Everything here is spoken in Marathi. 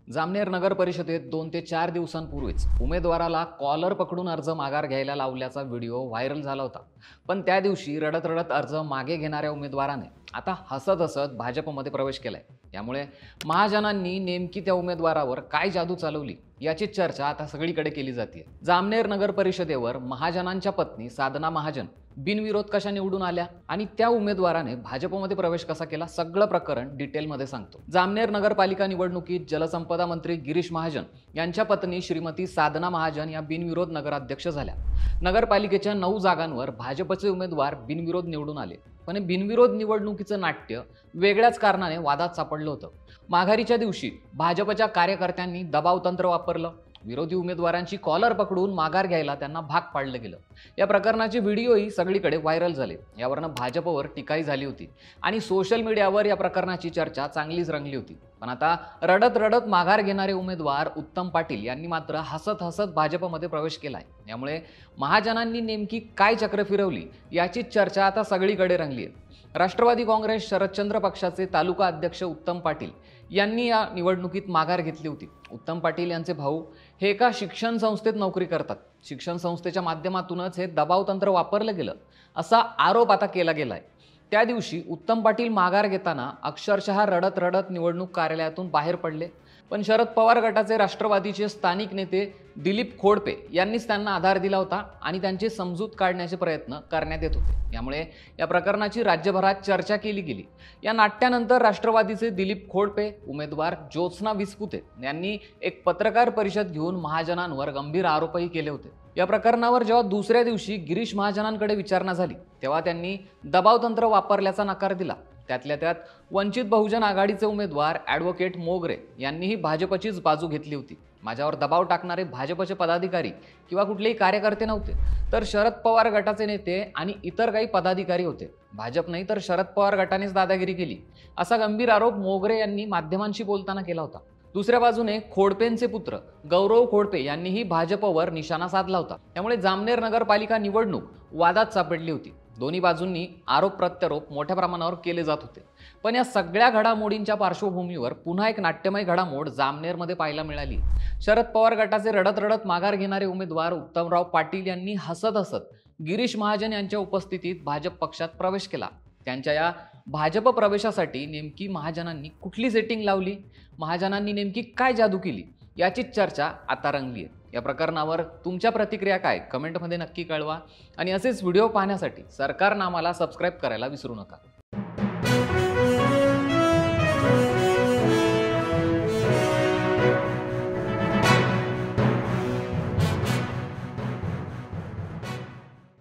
जामनेर नगर परिषदेत 2 ते 4 दिवसांपूर्वीच उमेदवाराला कॉलर पकडून अर्ज माघार घ्यायला लावल्याचा व्हिडिओ व्हायरल झाला होता। पण त्या दिवशी रडत रडत अर्ज मागे घेणाऱ्या उमेदवाराने आता हसत हसत भाजपमध्ये प्रवेश केलाय। त्यामुळे महाजनांनी नेमकी त्या उमेदवारावर काय जादू चालवली याची चर्चा आता सगळीकडे केली जाते। जामनेर नगर परिषदेवर महाजनांच्या पत्नी साधना महाजन बिनविरोध कशा निवडून आल्या आणि त्या उमेदवाराने भाजपमध्ये प्रवेश कसा केला, सगळं प्रकरण डिटेलमध्ये सांगतो। जामनेर नगरपालिका निवडणुकीत जलसंपदा मंत्री गिरीश महाजन यांच्या पत्नी श्रीमती साधना महाजन या बिनविरोध नगराध्यक्ष झाल्या। नगरपालिकेच्या 9 जागांवर भाजपचे उमेदवार बिनविरोध निवडून आले। पण बिनविरोध निवडणुकीचं नाट्य वेगळ्याच कारणाने वादात सापडलं होतं। माघारीच्या दिवशी भाजपच्या कार्यकर्त्यांनी दबाव तंत्र वापरलं। विरोधी उमेदवारांची कॉलर पकडून माघार घ्यायला त्यांना भाग पाडलं गेलं। या प्रकरणाचे व्हिडिओही सगळीकडे व्हायरल झाले। यावरनं भाजपवर टीकाही झाली होती आणि सोशल मीडियावर या प्रकरणाची चर्चा चांगलीच रंगली होती। पण आता रडत रडत माघार घेणारे उमेदवार उत्तम पाटील यांनी मात्र हसत हसत भाजपमध्ये प्रवेश केलाय। यामुळे महाजनांनी नेमकी काय चक्र फिरवली याची चर्चा आता सगळीकडे रंगली आहे। राष्ट्रवादी काँग्रेस शरदचंद्र पक्षाचे तालुका अध्यक्ष उत्तम पाटील यांनी या निवडणुकीत माघार घेतली होती। उत्तम पाटील यांचे भाऊ हे एका शिक्षण संस्थेत नोकरी करतात। शिक्षण संस्थेच्या माध्यमातूनच हे दबाव तंत्र वापरलं गेलं असा आरोप आता केला गेलाय। त्या दिवशी उत्तम पाटील माघार घेताना अक्षरशः रडत रडत निवडणूक कार्यालयातून बाहेर पडले। पण शरद पवार गटाचे राष्ट्रवादीचे स्थानिक नेते दिलीप खोडपे यांनीच त्यांना आधार दिला होता आणि त्यांची समजूत काढण्याचे प्रयत्न करण्यात येत होते। यामुळे या प्रकरणाची राज्यभरात चर्चा केली गेली। या नाट्यानंतर राष्ट्रवादीचे दिलीप खोडपे उमेदवार ज्योत्स्ना विसपुते यांनी एक पत्रकार परिषद घेऊन महाजनांवर गंभीर आरोपही केले होते। या प्रकरणावर जेव्हा दुसऱ्या दिवशी गिरीश महाजनांकडे विचारणा झाली तेव्हा त्यांनी दबाव तंत्र वापरल्याचा नकार दिला। त्यातल्या त्यात वंचित बहुजन आघाडीचे उमेदवार ॲडव्होकेट मोगरे यांनीही भाजपचीच बाजू घेतली होती। माझ्यावर दबाव टाकणारे भाजपचे पदाधिकारी किंवा कुठलेही कार्यकर्ते नव्हते, तर शरद पवार गटाचे नेते आणि इतर काही पदाधिकारी होते। भाजप नाही तर शरद पवार गटानेच दादागिरी केली असा गंभीर आरोप मोगरे यांनी माध्यमांशी बोलताना केला होता। दुसऱ्या बाजूने खोडपेंचे पुत्र गौरव खोडपे यांनीही भाजपवर निशाणा साधला होता। त्यामुळे जामनेर नगरपालिका निवडणूक वादात सापडली होती। दोन्ही बाजूंनी आरोप प्रत्यारोप मोठ्या प्रमाणावर केले जात होते। पण या सगळ्या घडामोडींच्या पार्श्वभूमीवर पुन्हा एक नाट्यमय घडामोड जामनेरमध्ये पाहायला मिळाली। शरद पवार गटाचे रडत रडत माघार घेणारे उमेदवार उत्तमराव पाटील यांनी हसत हसत गिरीश महाजन यांच्या उपस्थितीत भाजप पक्षात प्रवेश केला। त्यांच्या या भाजप प्रवेशासाठी नेमकी महाजनांनी कुठली सेटिंग लावली, महाजनांनी नेमकी काय जादू केली याची चर्चा आता रंगली आहे। या प्रकरणावर तुमच्या प्रतिक्रिया काय कमेंटमध्ये नक्की कळवा आणि असेच व्हिडिओ पाहण्यासाठी सरकारनामाला सबस्क्राईब करायला विसरू नका।